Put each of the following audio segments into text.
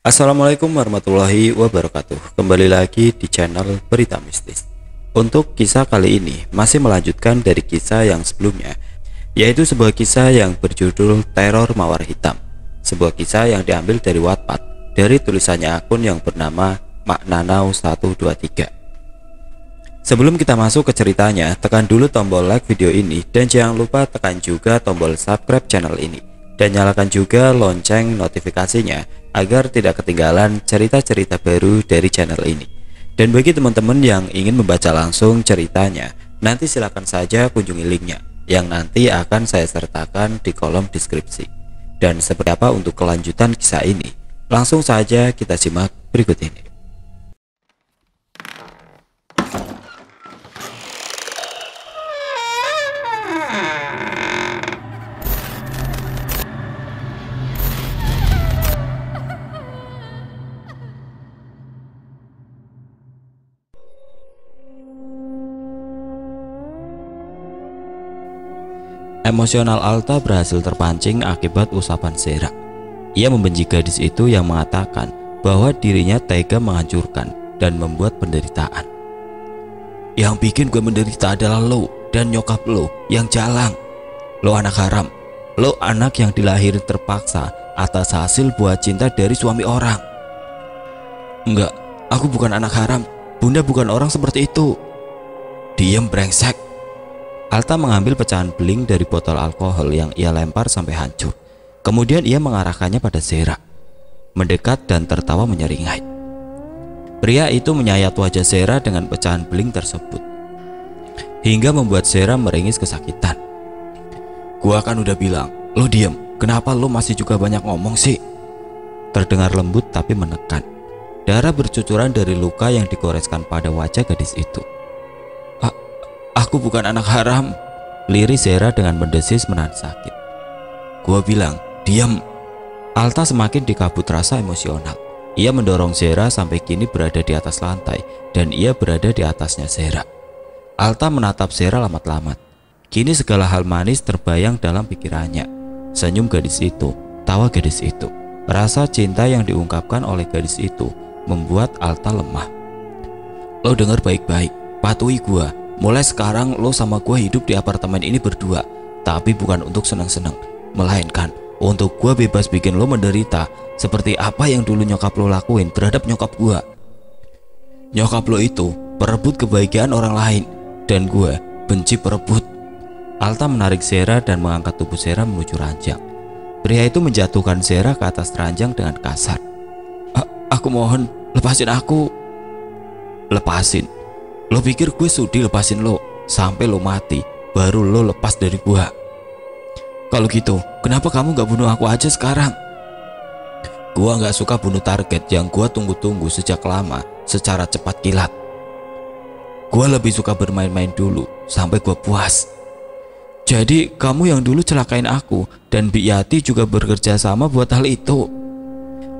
Assalamualaikum warahmatullahi wabarakatuh. Kembali lagi di channel Berita Mistis. Untuk kisah kali ini masih melanjutkan dari kisah yang sebelumnya, yaitu sebuah kisah yang berjudul Teror Mawar Hitam. Sebuah kisah yang diambil dari Wattpad, dari tulisannya akun yang bernama Maknanau123. Sebelum kita masuk ke ceritanya, tekan dulu tombol like video ini dan jangan lupa tekan juga tombol subscribe channel ini dan nyalakan juga lonceng notifikasinya agar tidak ketinggalan cerita-cerita baru dari channel ini. Dan bagi teman-teman yang ingin membaca langsung ceritanya, nanti silakan saja kunjungi linknya yang nanti akan saya sertakan di kolom deskripsi. Dan seperti apa untuk kelanjutan kisah ini? Langsung saja kita simak berikut ini. Emosional Alta berhasil terpancing akibat usapan Zera. Ia membenci gadis itu yang mengatakan bahwa dirinya tega menghancurkan dan membuat penderitaan. Yang bikin gue menderita adalah lo dan nyokap lo yang jalang. Lo anak haram. Lo anak yang dilahirin terpaksa atas hasil buah cinta dari suami orang. Enggak, aku bukan anak haram. Bunda bukan orang seperti itu. Diem brengsek. Alta mengambil pecahan beling dari botol alkohol yang ia lempar sampai hancur. Kemudian ia mengarahkannya pada Zera, mendekat dan tertawa menyeringai. Pria itu menyayat wajah Zera dengan pecahan beling tersebut, hingga membuat Zera meringis kesakitan. Gua kan udah bilang, lo diem, kenapa lo masih juga banyak ngomong sih? Terdengar lembut tapi menekan. Darah bercucuran dari luka yang digoreskan pada wajah gadis itu. Aku bukan anak haram, liris Zera dengan mendesis menahan sakit. Gua bilang, diam. Alta semakin dikabut rasa emosional. Ia mendorong Zera sampai kini berada di atas lantai dan ia berada di atasnya Zera. Alta menatap Zera lamat-lamat. Kini segala hal manis terbayang dalam pikirannya. Senyum gadis itu, tawa gadis itu, rasa cinta yang diungkapkan oleh gadis itu membuat Alta lemah. Lo denger baik-baik, patuhi gua. Mulai sekarang lo sama gue hidup di apartemen ini berdua, tapi bukan untuk senang-senang, melainkan untuk gue bebas bikin lo menderita seperti apa yang dulu nyokap lo lakuin terhadap nyokap gue. Nyokap lo itu perebut kebahagiaan orang lain dan gue benci perebut. Alta menarik Zera dan mengangkat tubuh Zera menuju ranjang. Pria itu menjatuhkan Zera ke atas ranjang dengan kasar. Aku mohon, lepasin aku. Lepasin? Lo pikir gue sudi lepasin lo sampai lo mati baru lo lepas dari gua? Kalau gitu kenapa kamu gak bunuh aku aja sekarang? Gua gak suka bunuh target yang gua tunggu-tunggu sejak lama secara cepat kilat. Gua lebih suka bermain-main dulu sampai gua puas. Jadi kamu yang dulu celakain aku dan Bi Yati juga bekerja sama buat hal itu.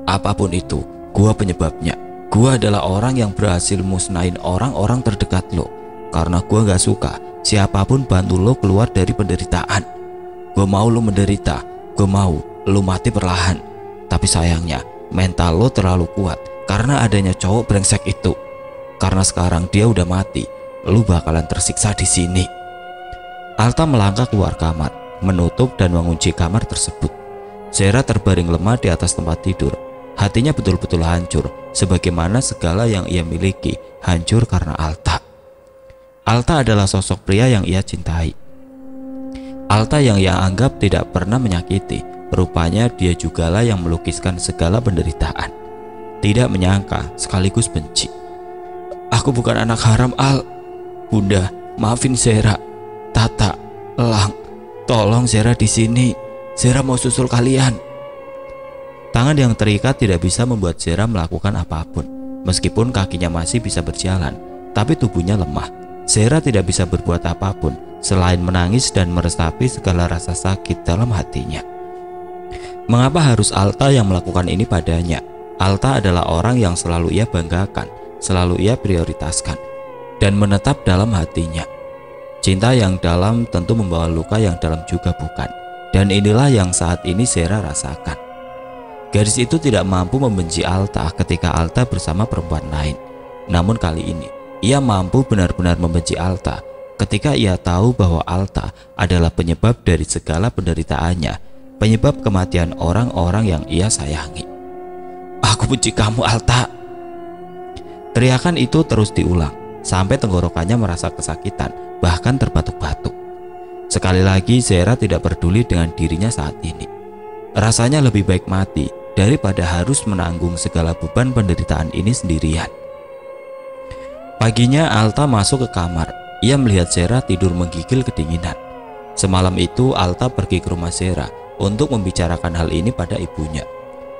Apapun itu, gua penyebabnya. Gua adalah orang yang berhasil musnahin orang-orang terdekat lo. Karena gua gak suka siapapun bantu lo keluar dari penderitaan. Gua mau lo menderita, gua mau lo mati perlahan. Tapi sayangnya mental lo terlalu kuat karena adanya cowok brengsek itu. Karena sekarang dia udah mati, lo bakalan tersiksa di sini. Alta melangkah keluar kamar, menutup dan mengunci kamar tersebut. Zera terbaring lemah di atas tempat tidur. Hatinya betul-betul hancur, sebagaimana segala yang ia miliki hancur karena Alta. Alta adalah sosok pria yang ia cintai. Alta yang ia anggap tidak pernah menyakiti, rupanya dia jugalah yang melukiskan segala penderitaan. Tidak menyangka sekaligus benci. Aku bukan anak haram, Al. Bunda, maafin Zera. Tata, Elang, tolong Zera di sini. Zera mau susul kalian. Tangan yang terikat tidak bisa membuat Zera melakukan apapun. Meskipun kakinya masih bisa berjalan, tapi tubuhnya lemah. Zera tidak bisa berbuat apapun selain menangis dan meresapi segala rasa sakit dalam hatinya. Mengapa harus Alta yang melakukan ini padanya? Alta adalah orang yang selalu ia banggakan, selalu ia prioritaskan, dan menetap dalam hatinya. Cinta yang dalam tentu membawa luka yang dalam juga bukan. Dan inilah yang saat ini Zera rasakan. Gadis itu tidak mampu membenci Alta ketika Alta bersama perempuan lain. Namun kali ini, ia mampu benar-benar membenci Alta ketika ia tahu bahwa Alta adalah penyebab dari segala penderitaannya, penyebab kematian orang-orang yang ia sayangi. "Aku benci kamu, Alta!" Teriakan itu terus diulang sampai tenggorokannya merasa kesakitan, bahkan terbatuk-batuk. Sekali lagi Zahira tidak peduli dengan dirinya saat ini. Rasanya lebih baik mati daripada harus menanggung segala beban penderitaan ini sendirian. Paginya Alta masuk ke kamar. Ia melihat Zahira tidur menggigil kedinginan. Semalam itu Alta pergi ke rumah Zahira untuk membicarakan hal ini pada ibunya.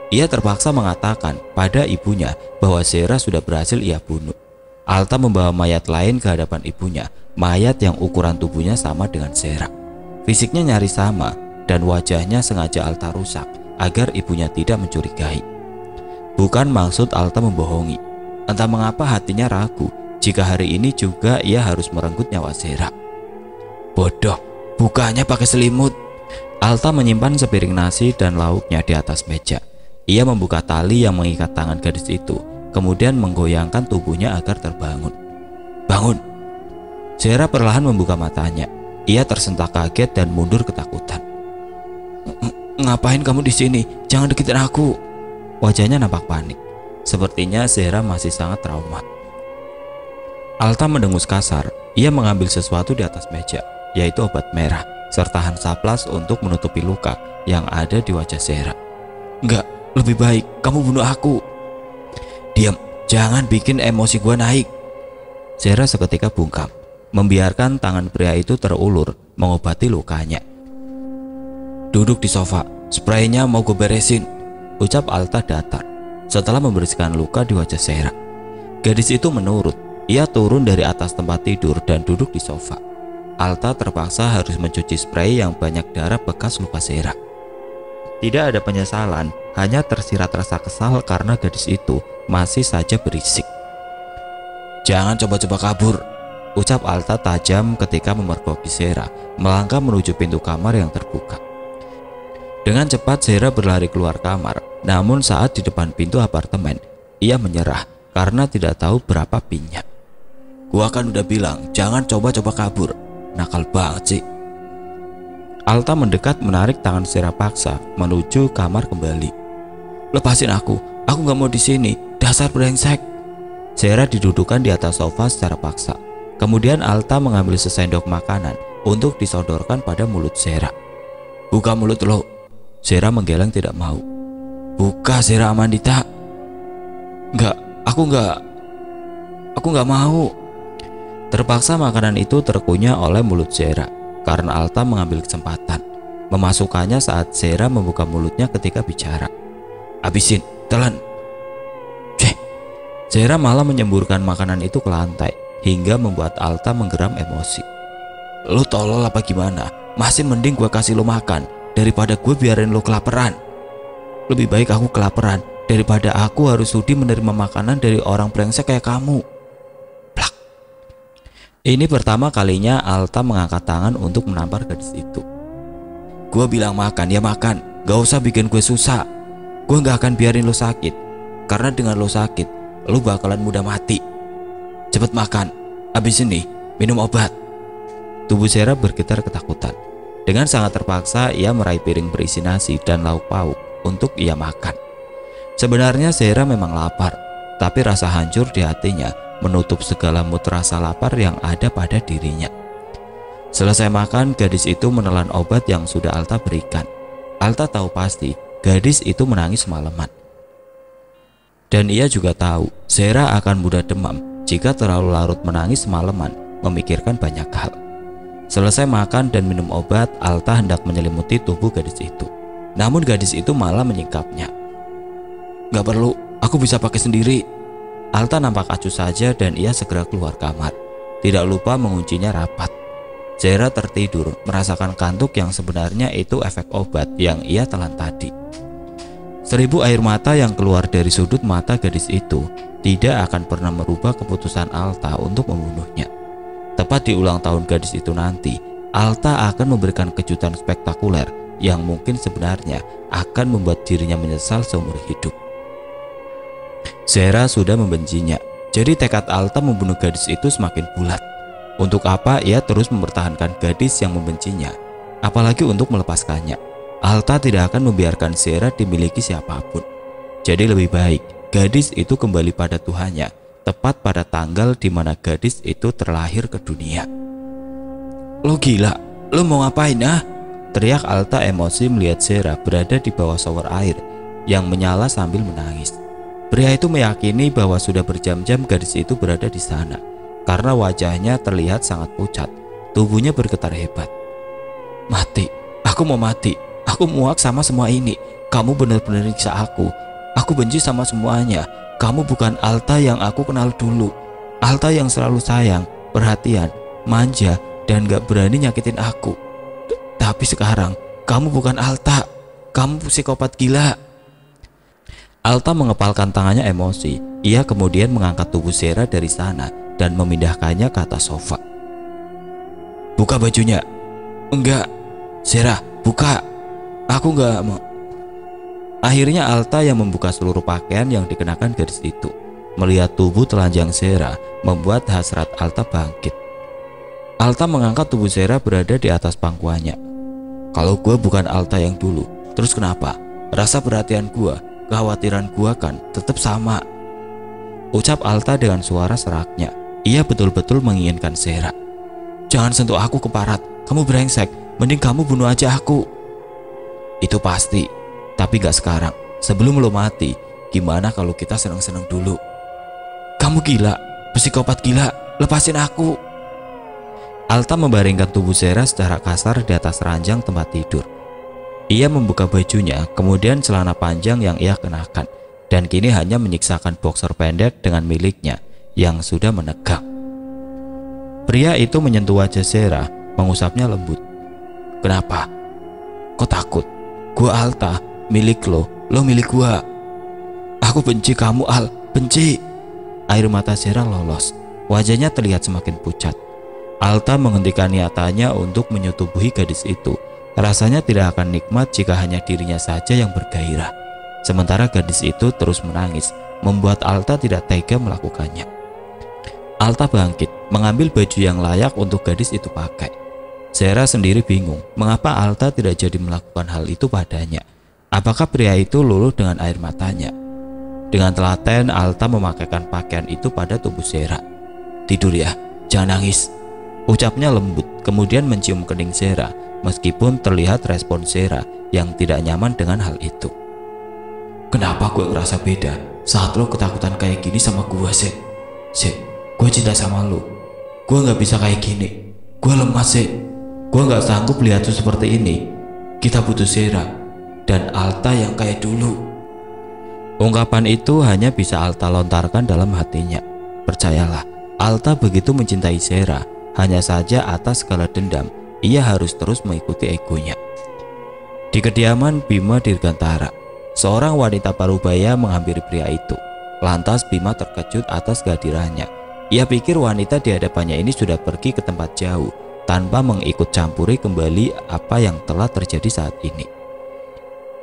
Ia terpaksa mengatakan pada ibunya bahwa Zahira sudah berhasil ia bunuh. Alta membawa mayat lain ke hadapan ibunya, mayat yang ukuran tubuhnya sama dengan Zahira. Fisiknya nyaris sama dan wajahnya sengaja Alta rusak agar ibunya tidak mencurigai. Bukan maksud Alta membohongi. Entah mengapa hatinya ragu jika hari ini juga ia harus merenggut nyawa Zahira. Bodoh, bukanya pakai selimut. Alta menyimpan sepiring nasi dan lauknya di atas meja. Ia membuka tali yang mengikat tangan gadis itu, kemudian menggoyangkan tubuhnya agar terbangun. "Bangun!" Zahira perlahan membuka matanya. Ia tersentak kaget dan mundur ketakutan. "Ngapain kamu di sini? Jangan deketin aku!" Wajahnya nampak panik. Sepertinya Zahira masih sangat trauma. Alta mendengus kasar. Ia mengambil sesuatu di atas meja, yaitu obat merah serta Hansaplast untuk menutupi luka yang ada di wajah Zahira. "Enggak, lebih baik kamu bunuh aku." "Diam, jangan bikin emosi gua naik." Zahira seketika bungkam, membiarkan tangan pria itu terulur mengobati lukanya. "Duduk di sofa, spraynya mau gue beresin," ucap Alta datar setelah membersihkan luka di wajah Zahira. Gadis itu menurut. Ia turun dari atas tempat tidur dan duduk di sofa. Alta terpaksa harus mencuci spray yang banyak darah bekas luka Zahira. Tidak ada penyesalan, hanya tersirat rasa kesal karena gadis itu masih saja berisik. "Jangan coba-coba kabur," ucap Alta tajam ketika memergoki Zahira melangkah menuju pintu kamar yang terbuka. Dengan cepat Zahira berlari keluar kamar, namun saat di depan pintu apartemen, ia menyerah karena tidak tahu berapa pinnya. "Gua kan udah bilang jangan coba-coba kabur, nakal banget sih." Alta mendekat menarik tangan Zahira paksa menuju kamar kembali. "Lepasin aku nggak mau di sini, dasar brengsek." Zahira didudukan di atas sofa secara paksa. Kemudian Alta mengambil sesendok makanan untuk disodorkan pada mulut Zahira. "Buka mulut lo." Zahira menggeleng tidak mau. "Buka Zahira Amandita." "Enggak, aku nggak mau." Terpaksa makanan itu terkunyah oleh mulut Zahira karena Alta mengambil kesempatan memasukkannya saat Zahira membuka mulutnya ketika bicara. "Habisin, telan." Zahira malah menyemburkan makanan itu ke lantai hingga membuat Alta menggeram emosi. "Lu tolol apa gimana? Masih mending gue kasih lo makan daripada gue biarin lo kelaparan. Lebih baik aku kelaparan daripada aku harus sudi menerima makanan dari orang brengsek kayak kamu." Plak. Ini pertama kalinya Alta mengangkat tangan untuk menampar gadis itu. "Gue bilang makan ya makan, gak usah bikin gue susah. Gue gak akan biarin lo sakit, karena dengan lo sakit, lo bakalan mudah mati. Cepet makan, habis ini minum obat." Tubuh Zahira bergetar ketakutan. Dengan sangat terpaksa ia meraih piring berisi nasi dan lauk pauk untuk ia makan. Sebenarnya Zahira memang lapar, tapi rasa hancur di hatinya menutup segala mood rasa lapar yang ada pada dirinya. Selesai makan, gadis itu menelan obat yang sudah Alta berikan. Alta tahu pasti gadis itu menangis semalaman. Dan ia juga tahu Zahira akan mudah demam jika terlalu larut menangis semalaman memikirkan banyak hal. Selesai makan dan minum obat, Alta hendak menyelimuti tubuh gadis itu. Namun gadis itu malah menyingkapnya. "Gak perlu, aku bisa pakai sendiri." Alta nampak acuh saja dan ia segera keluar kamar. Tidak lupa menguncinya rapat. Zahira tertidur, merasakan kantuk yang sebenarnya itu efek obat yang ia telan tadi. 1000 air mata yang keluar dari sudut mata gadis itu tidak akan pernah merubah keputusan Alta untuk membunuhnya. Tepat di ulang tahun gadis itu nanti, Alta akan memberikan kejutan spektakuler yang mungkin sebenarnya akan membuat dirinya menyesal seumur hidup. Zahira sudah membencinya, jadi tekad Alta membunuh gadis itu semakin bulat. Untuk apa ia terus mempertahankan gadis yang membencinya, apalagi untuk melepaskannya? Alta tidak akan membiarkan Zahira dimiliki siapapun. Jadi lebih baik gadis itu kembali pada Tuhannya, tepat pada tanggal di mana gadis itu terlahir ke dunia. Lo gila, lo mau ngapain ah? Teriak Alta emosi melihat Zahira berada di bawah shower air yang menyala sambil menangis. Pria itu meyakini bahwa sudah berjam-jam gadis itu berada di sana, karena wajahnya terlihat sangat pucat, tubuhnya bergetar hebat. Mati, aku mau mati. Aku muak sama semua ini. Kamu benar-benar nyiksa aku. Aku benci sama semuanya. Kamu bukan Alta yang aku kenal dulu. Alta yang selalu sayang, perhatian, manja, dan gak berani nyakitin aku. Tapi sekarang, kamu bukan Alta. Kamu psikopat gila. Alta mengepalkan tangannya emosi. Ia kemudian mengangkat tubuh Zahira dari sana dan memindahkannya ke atas sofa. Buka bajunya. Enggak. Zahira, buka. Aku gak mau. Akhirnya Alta yang membuka seluruh pakaian yang dikenakan gadis itu. Melihat tubuh telanjang Zahira membuat hasrat Alta bangkit. Alta mengangkat tubuh Zahira berada di atas pangkuannya. Kalau gue bukan Alta yang dulu, terus kenapa? Rasa perhatian gue, kekhawatiran gue kan tetap sama. Ucap Alta dengan suara seraknya. Ia betul-betul menginginkan Zahira. Jangan sentuh aku keparat, kamu brengsek. Mending kamu bunuh aja aku. Itu pasti, tapi gak sekarang. Sebelum lo mati, gimana kalau kita senang-senang dulu? Kamu gila, psikopat gila, lepasin aku. Alta membaringkan tubuh Zahira secara kasar di atas ranjang tempat tidur. Ia membuka bajunya, kemudian celana panjang yang ia kenakan, dan kini hanya menyiksakan boxer pendek dengan miliknya yang sudah menegak. Pria itu menyentuh wajah Zahira, mengusapnya lembut. Kenapa? Kok takut? Gua Alta, milik lo milik gua. Aku benci kamu Al, benci. Air mata Zahira lolos, wajahnya terlihat semakin pucat. Alta menghentikan niatannya untuk menyetubuhi gadis itu. Rasanya tidak akan nikmat jika hanya dirinya saja yang bergairah. Sementara gadis itu terus menangis, membuat Alta tidak tega melakukannya. Alta bangkit, mengambil baju yang layak untuk gadis itu pakai. Zahira sendiri bingung mengapa Alta tidak jadi melakukan hal itu padanya. Apakah pria itu luluh dengan air matanya? Dengan telaten Alta memakaikan pakaian itu pada tubuh Zahira. Tidur ya, jangan nangis. Ucapnya lembut, kemudian mencium kening Zahira, meskipun terlihat respon Zahira yang tidak nyaman dengan hal itu. Kenapa gue ngerasa beda saat lo ketakutan kayak gini sama gue, Zek? Zek, gue cinta sama lo. Gue gak bisa kayak gini. Gue lemah, Zek. Gue gak sanggup lihat tuh seperti ini. Kita butuh Zahira dan Alta yang kayak dulu. Ungkapan itu hanya bisa Alta lontarkan dalam hatinya. Percayalah, Alta begitu mencintai Zahira. Hanya saja atas segala dendam, ia harus terus mengikuti egonya. Di kediaman Bima Dirgantara, seorang wanita parubaya menghampiri pria itu. Lantas Bima terkejut atas kehadirannya. Ia pikir wanita di hadapannya ini sudah pergi ke tempat jauh, tanpa mengikut campuri kembali apa yang telah terjadi saat ini.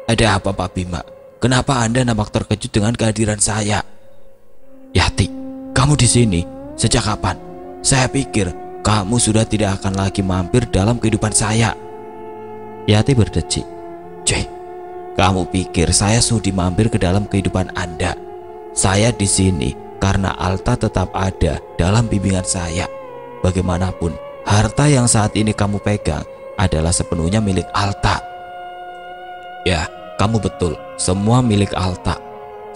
Ada apa Pak Bima? Kenapa Anda nampak terkejut dengan kehadiran saya? Yati, kamu di sini sejak kapan? Saya pikir kamu sudah tidak akan lagi mampir dalam kehidupan saya. Yati berdecik. Cih, kamu pikir saya sudi mampir ke dalam kehidupan Anda? Saya di sini karena Alta tetap ada dalam bimbingan saya. Bagaimanapun, harta yang saat ini kamu pegang adalah sepenuhnya milik Alta. Ya, kamu betul, semua milik Alta.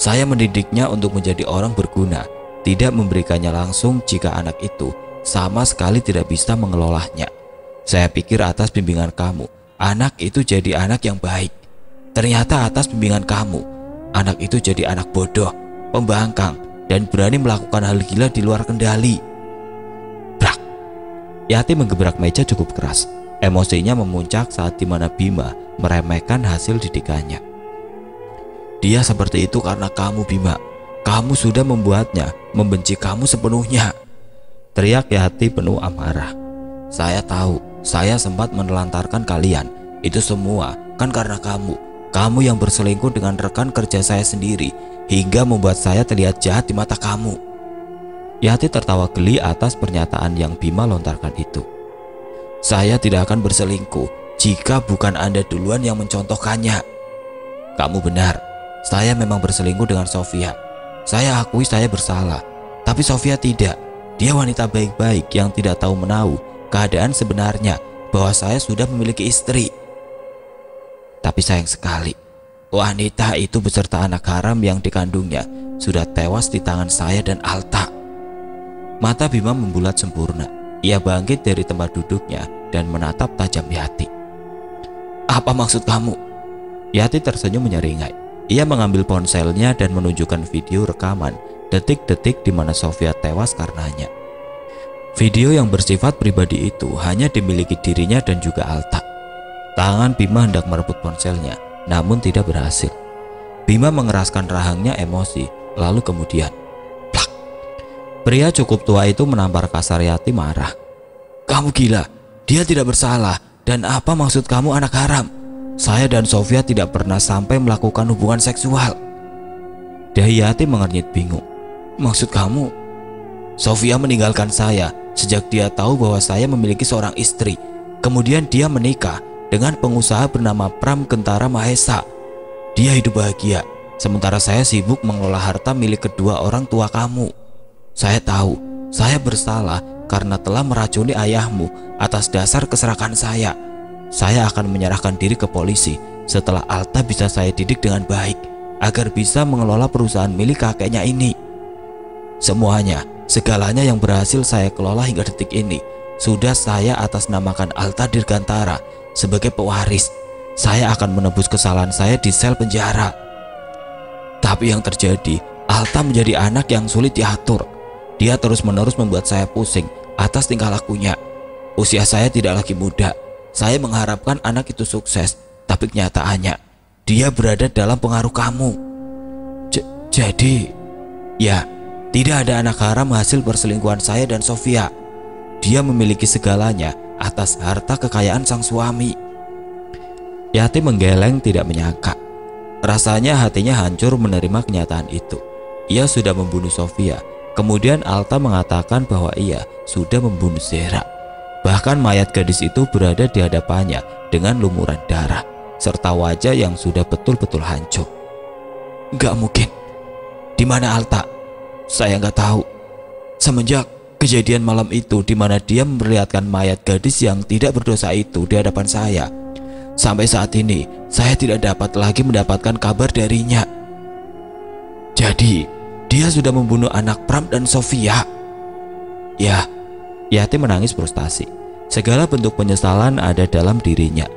Saya mendidiknya untuk menjadi orang berguna, tidak memberikannya langsung jika anak itu sama sekali tidak bisa mengelolanya. Saya pikir atas bimbingan kamu, anak itu jadi anak yang baik. Ternyata atas bimbingan kamu, anak itu jadi anak bodoh, pembangkang, dan berani melakukan hal gila di luar kendali. Brak. Yati menggebrak meja cukup keras. Emosinya memuncak saat dimana Bima meremehkan hasil didikannya. Dia seperti itu karena kamu, Bima. Kamu sudah membuatnya membenci kamu sepenuhnya. Teriak Yati penuh amarah. Saya tahu, saya sempat menelantarkan kalian. Itu semua Kan karena kamu yang berselingkuh dengan rekan kerja saya sendiri hingga membuat saya terlihat jahat di mata kamu. Yati tertawa geli atas pernyataan yang Bima lontarkan itu. Saya tidak akan berselingkuh jika bukan Anda duluan yang mencontohkannya. Kamu benar, saya memang berselingkuh dengan Sofia. Saya akui saya bersalah, tapi Sofia tidak. Dia wanita baik-baik yang tidak tahu menahu keadaan sebenarnya bahwa saya sudah memiliki istri. Tapi sayang sekali, wanita itu beserta anak haram yang dikandungnya sudah tewas di tangan saya dan Alta. Mata Bima membulat sempurna. Ia bangkit dari tempat duduknya dan menatap tajam Yati. Apa maksud kamu? Yati tersenyum menyeringai. Ia mengambil ponselnya dan menunjukkan video rekaman detik-detik di mana Sofia tewas karenanya. Video yang bersifat pribadi itu hanya dimiliki dirinya dan juga Alta. Tangan Bima hendak merebut ponselnya, namun tidak berhasil. Bima mengeraskan rahangnya emosi, lalu kemudian plak. Pria cukup tua itu menampar kasar Yati marah. Kamu gila, dia tidak bersalah. Dan apa maksud kamu anak haram? Saya dan Sofia tidak pernah sampai melakukan hubungan seksual. Dahi Yati mengernyit bingung. Maksud kamu? Sofia meninggalkan saya sejak dia tahu bahwa saya memiliki seorang istri. Kemudian dia menikah dengan pengusaha bernama Pram Gentara Mahesa. Dia hidup bahagia, sementara saya sibuk mengelola harta milik kedua orang tua kamu. Saya tahu, saya bersalah karena telah meracuni ayahmu atas dasar keserakan saya. Saya akan menyerahkan diri ke polisi setelah Alta bisa saya didik dengan baik agar bisa mengelola perusahaan milik kakeknya ini. Semuanya, segalanya yang berhasil saya kelola hingga detik ini sudah saya atasnamakan Alta Dirgantara sebagai pewaris. Saya akan menebus kesalahan saya di sel penjara. Tapi yang terjadi, Alta menjadi anak yang sulit diatur. Dia terus-menerus membuat saya pusing atas tingkah lakunya. Usia saya tidak lagi muda. Saya mengharapkan anak itu sukses, tapi kenyataannya dia berada dalam pengaruh kamu. Jadi, ya, tidak ada anak haram hasil perselingkuhan saya dan Sofia. Dia memiliki segalanya atas harta kekayaan sang suami. Yati menggeleng tidak menyangka. Rasanya hatinya hancur menerima kenyataan itu. Ia sudah membunuh Sofia. Kemudian Alta mengatakan bahwa ia sudah membunuh Zehra. Bahkan mayat gadis itu berada di hadapannya dengan lumuran darah serta wajah yang sudah betul-betul hancur. Gak mungkin. Di mana Alta? Saya nggak tahu. Semenjak kejadian malam itu di mana dia memperlihatkan mayat gadis yang tidak berdosa itu di hadapan saya, sampai saat ini saya tidak dapat lagi mendapatkan kabar darinya. Jadi dia sudah membunuh anak Pram dan Sofia. Ya, Yati menangis frustasi. Segala bentuk penyesalan ada dalam dirinya.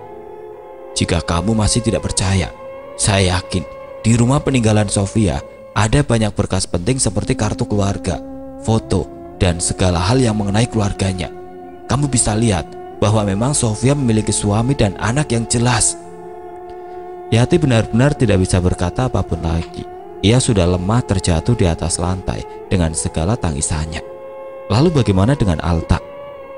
Jika kamu masih tidak percaya, saya yakin di rumah peninggalan Sofia ada banyak berkas penting seperti kartu keluarga, foto, dan segala hal yang mengenai keluarganya. Kamu bisa lihat bahwa memang Sofia memiliki suami dan anak yang jelas. Yati benar-benar tidak bisa berkata apapun lagi. Ia sudah lemah terjatuh di atas lantai dengan segala tangisannya. Lalu bagaimana dengan Alta?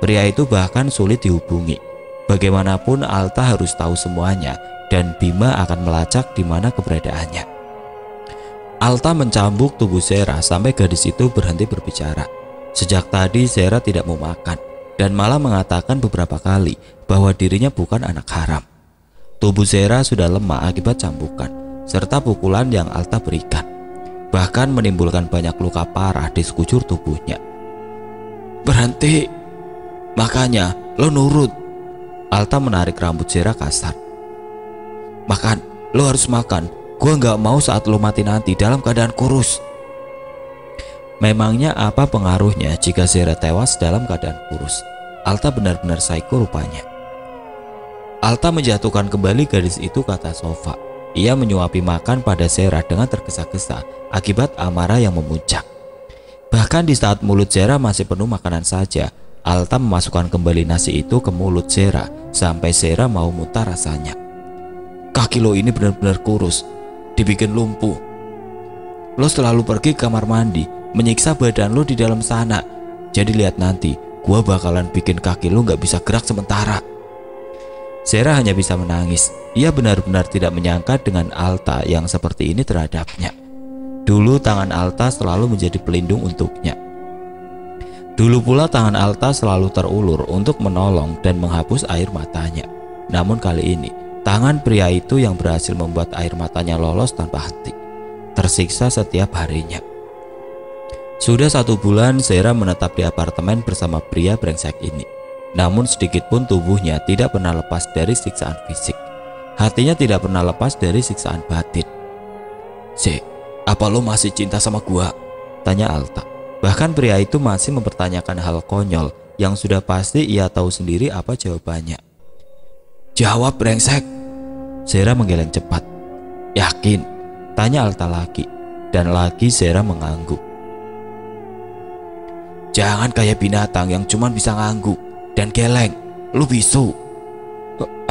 Pria itu bahkan sulit dihubungi. Bagaimanapun Alta harus tahu semuanya dan Bima akan melacak di mana keberadaannya. Alta mencambuk tubuh Zehra sampai gadis itu berhenti berbicara. Sejak tadi Zehra tidak mau makan dan malah mengatakan beberapa kali bahwa dirinya bukan anak haram. Tubuh Zehra sudah lemah akibat cambukan serta pukulan yang Alta berikan, bahkan menimbulkan banyak luka parah di sekujur tubuhnya. Berhenti, makanya lo nurut. Alta menarik rambut Zehra kasar. Makan, lo harus makan. Gua nggak mau saat lo mati nanti dalam keadaan kurus. Memangnya apa pengaruhnya jika Zehra tewas dalam keadaan kurus? Alta benar-benar psycho rupanya. Alta menjatuhkan kembali gadis itu ke atas sofa. Ia menyuapi makan pada Zehra dengan tergesa-gesa akibat amarah yang memuncak. Bahkan di saat mulut Zehra masih penuh makanan saja, Alta memasukkan kembali nasi itu ke mulut Zehra sampai Zehra mau muntah rasanya. Kaki lo ini benar-benar kurus, dibikin lumpuh. Lo selalu pergi ke kamar mandi, menyiksa badan lo di dalam sana. Jadi lihat nanti, gua bakalan bikin kaki lo gak bisa gerak sementara. Sera hanya bisa menangis. Ia benar-benar tidak menyangka dengan Alta yang seperti ini terhadapnya. Dulu tangan Alta selalu menjadi pelindung untuknya. Dulu pula tangan Alta selalu terulur untuk menolong dan menghapus air matanya. Namun kali ini, tangan pria itu yang berhasil membuat air matanya lolos tanpa henti. Tersiksa setiap harinya. Sudah 1 bulan Sera menetap di apartemen bersama pria brengsek ini. Namun sedikit pun tubuhnya tidak pernah lepas dari siksaan fisik. Hatinya tidak pernah lepas dari siksaan batin. Apa lo masih cinta sama gua? Tanya Alta. Bahkan pria itu masih mempertanyakan hal konyol yang sudah pasti ia tahu sendiri apa jawabannya. Jawab brengsek. Sera menggeleng cepat. Yakin? Tanya Alta lagi. Dan lagi Sera mengangguk. Jangan kayak binatang yang cuma bisa ngangguk dan geleng. Lu bisu.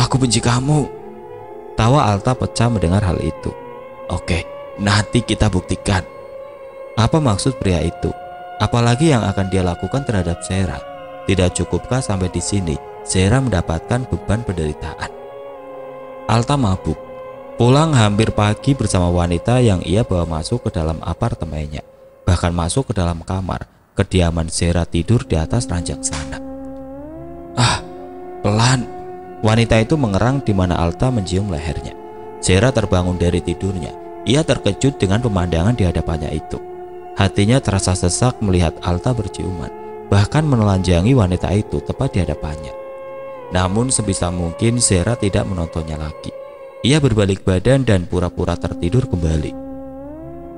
Aku benci kamu. Tawa Alta pecah mendengar hal itu. Oke, nanti kita buktikan. Apa maksud pria itu? Apalagi yang akan dia lakukan terhadap Sera? Tidak cukupkah sampai di sini Sera mendapatkan beban penderitaan? Alta mabuk. Pulang hampir pagi bersama wanita yang ia bawa masuk ke dalam apartemennya. Bahkan masuk ke dalam kamar kediaman Sera tidur di atas ranjang sana. Pelan. Wanita itu mengerang di mana Alta mencium lehernya. Sera terbangun dari tidurnya. Ia terkejut dengan pemandangan di hadapannya itu. Hatinya terasa sesak melihat Alta berciuman, bahkan menelanjangi wanita itu tepat di hadapannya. Namun sebisa mungkin Sera tidak menontonnya lagi. Ia berbalik badan dan pura-pura tertidur kembali.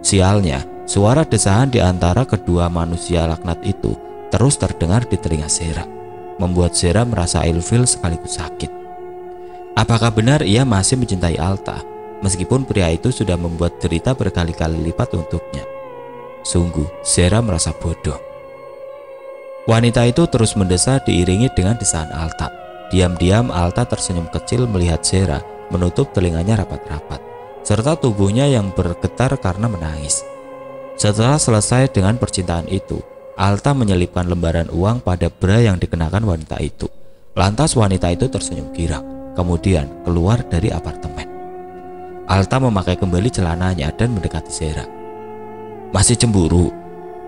Sialnya, suara desahan di antara kedua manusia laknat itu terus terdengar di telinga Sera, membuat Sera merasa ilfil sekaligus sakit. Apakah benar ia masih mencintai Alta, meskipun pria itu sudah membuat derita berkali-kali lipat untuknya? Sungguh, Sera merasa bodoh. Wanita itu terus mendesah diiringi dengan desahan Alta. Diam-diam Alta tersenyum kecil melihat Sera menutup telinganya rapat-rapat, serta tubuhnya yang bergetar karena menangis. Setelah selesai dengan percintaan itu, Alta menyelipkan lembaran uang pada bra yang dikenakan wanita itu. Lantas wanita itu tersenyum girang, kemudian keluar dari apartemen. Alta memakai kembali celananya dan mendekati Sera. Masih cemburu?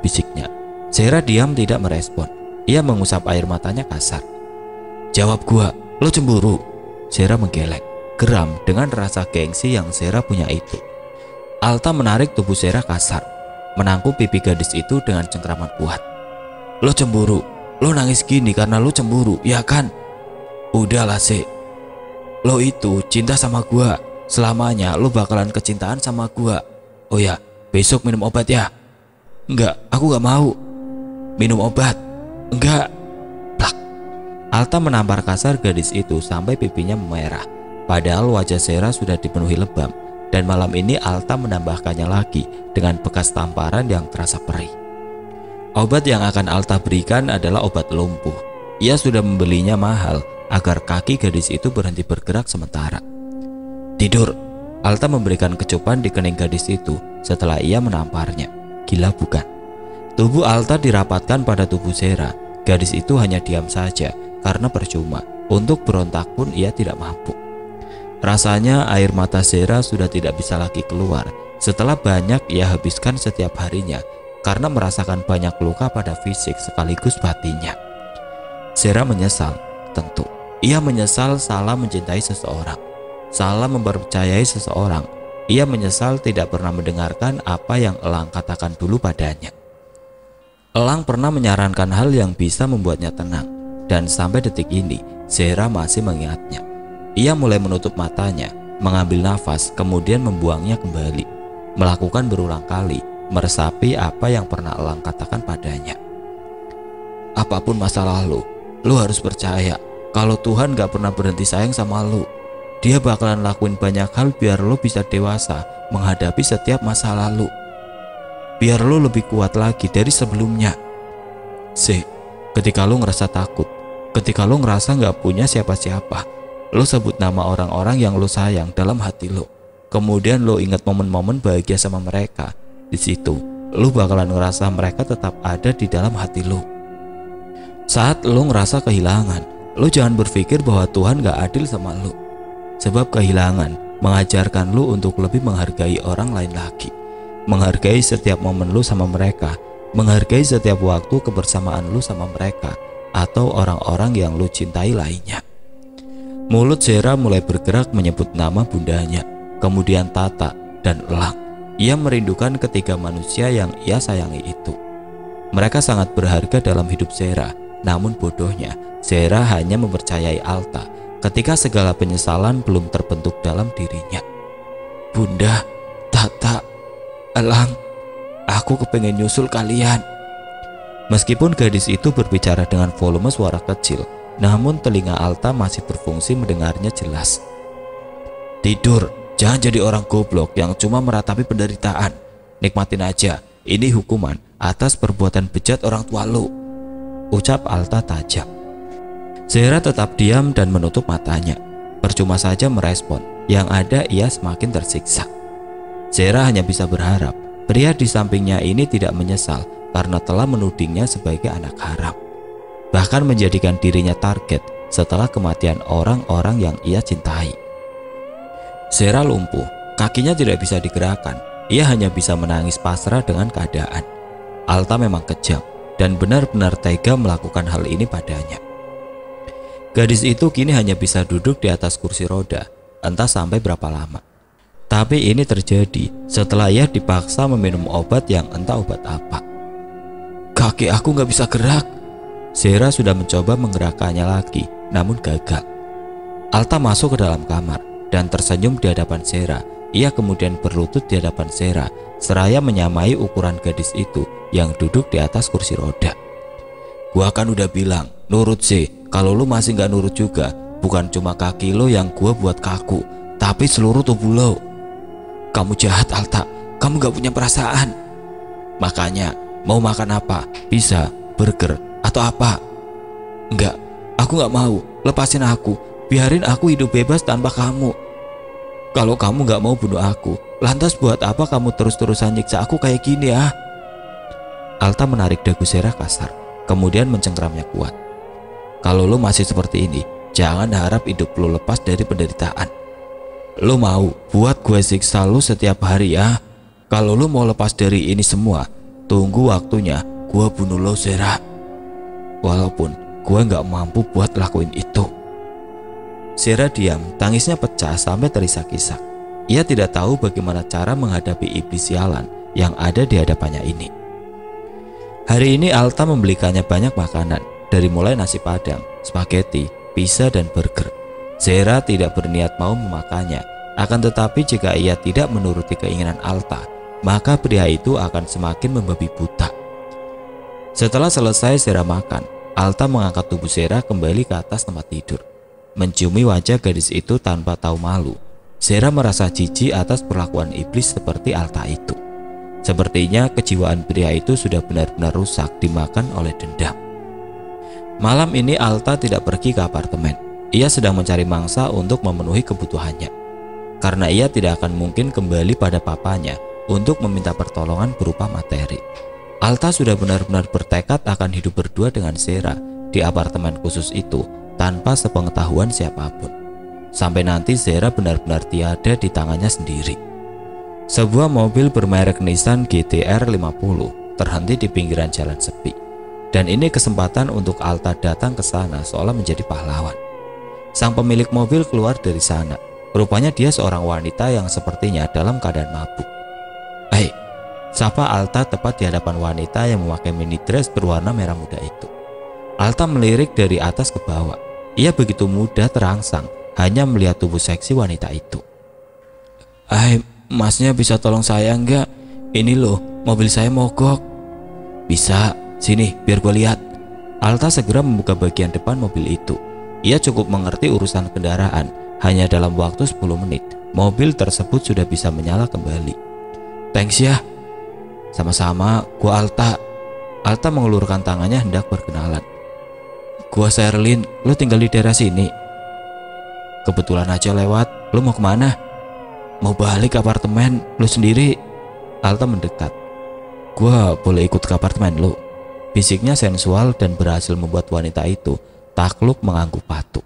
Bisiknya. Sera diam tidak merespon. Ia mengusap air matanya kasar. Jawab gua, lo cemburu? Sera menggeleng, geram dengan rasa gengsi yang Sera punya itu. Alta menarik tubuh Sera kasar, menangkup pipi gadis itu dengan cengkraman kuat. Lo cemburu? Lo nangis gini karena lo cemburu, ya kan? Udahlah sih. Lo itu cinta sama gua. Selamanya lo bakalan kecintaan sama gua. Oh ya, besok minum obat ya. Enggak, aku gak mau. Minum obat. Enggak. Plak. Alta menampar kasar gadis itu sampai pipinya memerah. Padahal wajah Sera sudah dipenuhi lebam. Dan malam ini Alta menambahkannya lagi dengan bekas tamparan yang terasa perih. Obat yang akan Alta berikan adalah obat lumpuh. Ia sudah membelinya mahal agar kaki gadis itu berhenti bergerak sementara. Tidur. Alta memberikan kecupan di kening gadis itu setelah ia menamparnya. Gila bukan? Tubuh Alta dirapatkan pada tubuh Sera. Gadis itu hanya diam saja karena percuma. Untuk berontak pun ia tidak mampu. Rasanya air mata Sera sudah tidak bisa lagi keluar setelah banyak ia habiskan setiap harinya karena merasakan banyak luka pada fisik sekaligus batinnya. Sera menyesal, tentu. Ia menyesal salah mencintai seseorang, salah mempercayai seseorang. Ia menyesal tidak pernah mendengarkan apa yang Elang katakan dulu padanya. Elang pernah menyarankan hal yang bisa membuatnya tenang, dan sampai detik ini Sera masih mengingatnya. Ia mulai menutup matanya, mengambil nafas, kemudian membuangnya kembali, melakukan berulang kali, meresapi apa yang pernah Elang katakan padanya. Apapun masa lalu, lu harus percaya kalau Tuhan gak pernah berhenti sayang sama lu. Dia bakalan lakuin banyak hal biar lu bisa dewasa menghadapi setiap masa lalu, biar lu lebih kuat lagi dari sebelumnya. Ketika lu ngerasa takut, ketika lu ngerasa gak punya siapa-siapa, lo sebut nama orang-orang yang lo sayang dalam hati lo. Kemudian lo ingat momen-momen bahagia sama mereka. Di situ, lo bakalan ngerasa mereka tetap ada di dalam hati lo. Saat lo ngerasa kehilangan, Lu jangan berpikir bahwa Tuhan gak adil sama lu. Sebab kehilangan mengajarkan lu untuk lebih menghargai orang lain lagi. Menghargai setiap momen lu sama mereka. Menghargai setiap waktu kebersamaan lu sama mereka atau orang-orang yang lu cintai lainnya. Mulut Zera mulai bergerak menyebut nama bundanya, kemudian Tata dan Elang. Ia merindukan ketiga manusia yang ia sayangi itu. Mereka sangat berharga dalam hidup Zera. Namun bodohnya, Zera hanya mempercayai Alta ketika segala penyesalan belum terbentuk dalam dirinya. Bunda, Tata, Elang, aku kepengen nyusul kalian. Meskipun gadis itu berbicara dengan volume suara kecil, namun telinga Alta masih berfungsi mendengarnya jelas. Tidur, jangan jadi orang goblok yang cuma meratapi penderitaan. Nikmatin aja, ini hukuman atas perbuatan bejat orang tua lu, ucap Alta tajam. Zera tetap diam dan menutup matanya. Percuma saja merespon, yang ada ia semakin tersiksa. Zera hanya bisa berharap pria di sampingnya ini tidak menyesal karena telah menudingnya sebagai anak haram, bahkan menjadikan dirinya target setelah kematian orang-orang yang ia cintai. Zera lumpuh, kakinya tidak bisa digerakkan. Ia hanya bisa menangis pasrah dengan keadaan. Alta memang kejam dan benar-benar tega melakukan hal ini padanya. Gadis itu kini hanya bisa duduk di atas kursi roda, entah sampai berapa lama. Tapi ini terjadi setelah ia dipaksa meminum obat yang entah obat apa. Kaki aku gak bisa gerak. Zera sudah mencoba menggerakkannya lagi, namun gagal. Alta masuk ke dalam kamar dan tersenyum di hadapan Zera. Ia kemudian berlutut di hadapan Zera, seraya menyamai ukuran gadis itu yang duduk di atas kursi roda. Gua kan udah bilang, nurut sih. Kalau lu masih gak nurut juga, bukan cuma kaki lo yang gua buat kaku, tapi seluruh tubuh lo. Kamu jahat, Alta. Kamu gak punya perasaan. Makanya, mau makan apa? Pizza, burger, atau apa? Enggak, aku gak mau. Lepasin aku. Biarin aku hidup bebas tanpa kamu. Kalau kamu gak mau bunuh aku, lantas buat apa kamu terus-terusan nyiksa aku kayak gini ya? Alta menarik dagu Zera kasar, kemudian mencengkramnya kuat. Kalau lo masih seperti ini, jangan harap hidup lo lepas dari penderitaan. Lo mau buat gue siksa lo setiap hari ya? Kalau lo mau lepas dari ini semua, tunggu waktunya gue bunuh lo, Zera. Walaupun gue gak mampu buat lakuin itu. Zera diam, tangisnya pecah sampai terisak-isak. Ia tidak tahu bagaimana cara menghadapi iblis sialan yang ada di hadapannya ini. Hari ini Alta membelikannya banyak makanan, dari mulai nasi padang, spaghetti, pizza, dan burger. Zera tidak berniat mau memakannya, akan tetapi jika ia tidak menuruti keinginan Alta, maka pria itu akan semakin membabi buta. Setelah selesai Zera makan, Alta mengangkat tubuh Zera kembali ke atas tempat tidur. Menciumi wajah gadis itu tanpa tahu malu, Zera merasa jijik atas perlakuan iblis seperti Alta itu. Sepertinya kejiwaan pria itu sudah benar-benar rusak dimakan oleh dendam. Malam ini Alta tidak pergi ke apartemen. Ia sedang mencari mangsa untuk memenuhi kebutuhannya. Karena ia tidak akan mungkin kembali pada papanya untuk meminta pertolongan berupa materi. Alta sudah benar-benar bertekad akan hidup berdua dengan Zera di apartemen khusus itu tanpa sepengetahuan siapapun. Sampai nanti Zera benar-benar tiada di tangannya sendiri. Sebuah mobil bermerek Nissan GT-R 50 terhenti di pinggiran jalan sepi. Dan ini kesempatan untuk Alta datang ke sana seolah menjadi pahlawan. Sang pemilik mobil keluar dari sana. Rupanya dia seorang wanita yang sepertinya dalam keadaan mabuk. "Hei," sapa Alta tepat di hadapan wanita yang memakai mini dress berwarna merah muda itu. Alta melirik dari atas ke bawah. Ia begitu mudah terangsang hanya melihat tubuh seksi wanita itu. "Hai, masnya bisa tolong saya enggak? Ini loh, mobil saya mogok." "Bisa, sini biar gue lihat." Alta segera membuka bagian depan mobil itu. Ia cukup mengerti urusan kendaraan. Hanya dalam waktu 10 menit, mobil tersebut sudah bisa menyala kembali. "Thanks ya." "Sama-sama, gua Alta." Alta mengulurkan tangannya hendak berkenalan. "Gua Sherlyn, lu tinggal di daerah sini?" "Kebetulan aja lewat, lu mau kemana?" "Mau balik ke apartemen, lu sendiri." Alta mendekat. "Gua boleh ikut ke apartemen lu?" Bisiknya sensual dan berhasil membuat wanita itu takluk mengangguk patuh.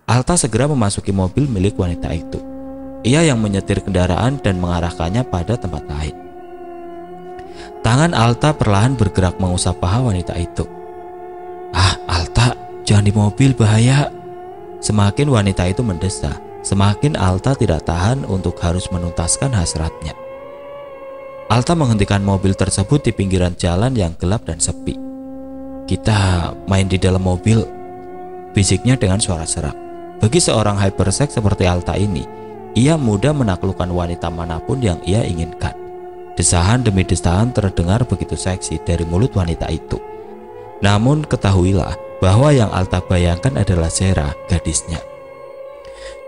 Alta segera memasuki mobil milik wanita itu. Ia yang menyetir kendaraan dan mengarahkannya pada tempat lain. Tangan Alta perlahan bergerak mengusap paha wanita itu. "Ah, Alta, jangan di mobil, bahaya." Semakin wanita itu mendesah, semakin Alta tidak tahan untuk harus menuntaskan hasratnya. Alta menghentikan mobil tersebut di pinggiran jalan yang gelap dan sepi. "Kita main di dalam mobil," bisiknya dengan suara serak. Bagi seorang hyperseks seperti Alta ini, ia mudah menaklukkan wanita manapun yang ia inginkan. Desahan demi desahan terdengar begitu seksi dari mulut wanita itu. Namun ketahuilah bahwa yang Alta bayangkan adalah Zera, gadisnya.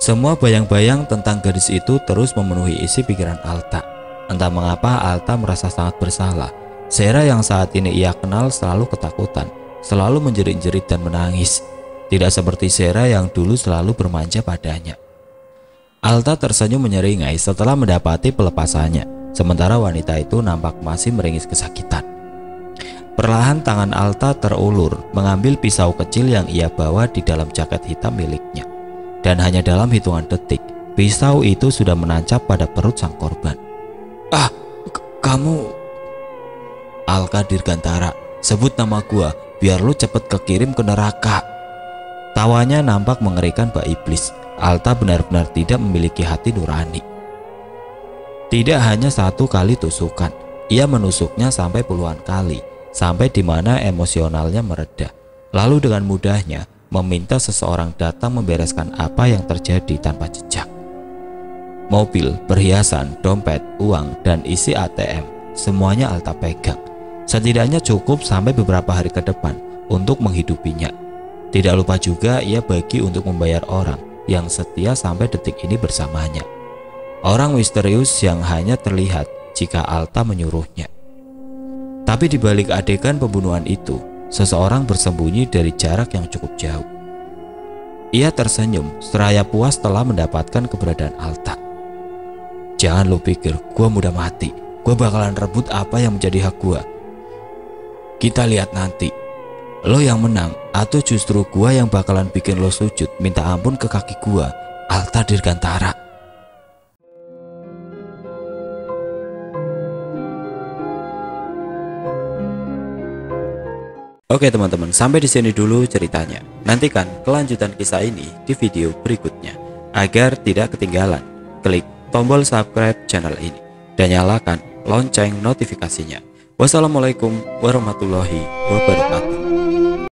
Semua bayang-bayang tentang gadis itu terus memenuhi isi pikiran Alta. Entah mengapa Alta merasa sangat bersalah. Zera yang saat ini ia kenal selalu ketakutan, selalu menjerit-jerit dan menangis. Tidak seperti Zera yang dulu selalu bermanja padanya. Alta tersenyum menyeringai setelah mendapati pelepasannya, sementara wanita itu nampak masih meringis kesakitan. Perlahan tangan Alta terulur mengambil pisau kecil yang ia bawa di dalam jaket hitam miliknya. Dan hanya dalam hitungan detik, pisau itu sudah menancap pada perut sang korban. "Ah, kamu..." "Alka Dirgantara, sebut nama gua biar lu cepet kekirim ke neraka." Tawanya nampak mengerikan Mbak Iblis. Alta benar-benar tidak memiliki hati nurani. Tidak hanya satu kali tusukan, ia menusuknya sampai puluhan kali, sampai di mana emosionalnya mereda. Lalu dengan mudahnya meminta seseorang datang membereskan apa yang terjadi tanpa jejak. Mobil, perhiasan, dompet, uang, dan isi ATM, semuanya Alta pegang. Setidaknya cukup sampai beberapa hari ke depan untuk menghidupinya. Tidak lupa juga ia bagi untuk membayar orang yang setia sampai detik ini bersamanya. Orang misterius yang hanya terlihat jika Alta menyuruhnya. Tapi di balik adegan pembunuhan itu, seseorang bersembunyi dari jarak yang cukup jauh. Ia tersenyum seraya puas telah mendapatkan keberadaan Alta. "Jangan lo pikir gua mudah mati. Gua bakalan rebut apa yang menjadi hak gua. Kita lihat nanti. Lo yang menang atau justru gua yang bakalan bikin lo sujud minta ampun ke kaki gua, Alta Dirgantara." Oke teman-teman, sampai di sini dulu ceritanya. Nantikan kelanjutan kisah ini di video berikutnya. Agar tidak ketinggalan, klik tombol subscribe channel ini dan nyalakan lonceng notifikasinya. Wassalamualaikum warahmatullahi wabarakatuh.